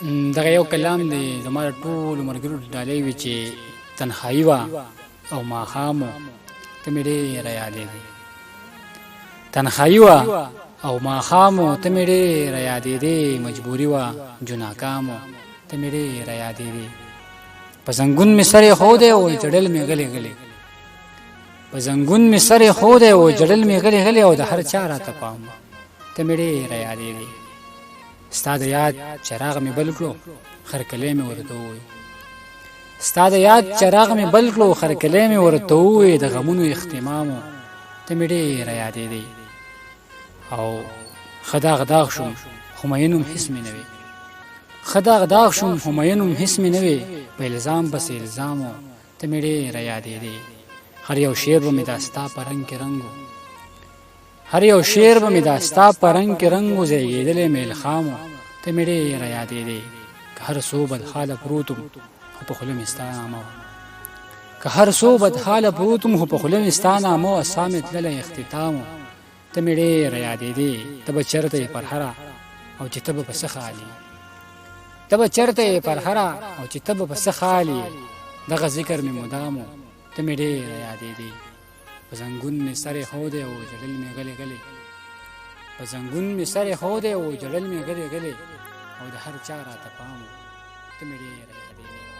دغه یو کلام دی زما د ټولو ملګرو ډالۍ وي چې تنهایي وه او ماښام و ته مې ډېره یادېدې. تنهایي وه او ماښام و ته مې ډېره یادېدې. مجبوري وه جناکام و ته مې ډېره یادېدې. په زنګون مې سر ایښودی و جړل مې غلی غلی. په زنګون مې سر ایښودی و جړل مې غلی غلی او د هر چا راته پام و ته مې ډېره یادېدې. ستا د یاد چراغ مې بل کړو خرکلی مې ورته ووایي. ستا د یاد چراغ مې بل کړو خرکلی مې ورته ووایي. د غمونو اختمام و ته مې ډېره یادېدې. او ښه داغ داغ شوم خو مین هم هېڅ مې نه وې. ښه داغ داغ شوم خو مین هم هېڅ مې نه وې. په الزام پسې الزام و ته مې ډېره یادېدې. هر یو شعر به مې دا ستا په رنګ کې رنګ و. هر یو شعر به مې دا ستا په رنګ کې رنګ و. زیږېدلی مې الخام و ته مې ډېره یادېدې. که هر څو بدحاله پروت وم خو په خوله مې ستا نامه وه. که هر څو بدحاله پروت وم خو په خوله مې ستا نامه وه. سا مې تللی اختتام و ته مې ډېره یادېدې. ته به چېرته یې پر هره او چې ته به په څه خالي. ته به چېرته یې پر هره او چې ته به په څه خالي. دغه ذکر مې مدام و ته مې ډېره یادېدې. په زنګون مې سر ایښودی و جړل مې غلی غلی. په زنګون مې سر ایښودی و جړل مې غلی غلی او د هر چا راته پام و ته مې ډېره یادېدې.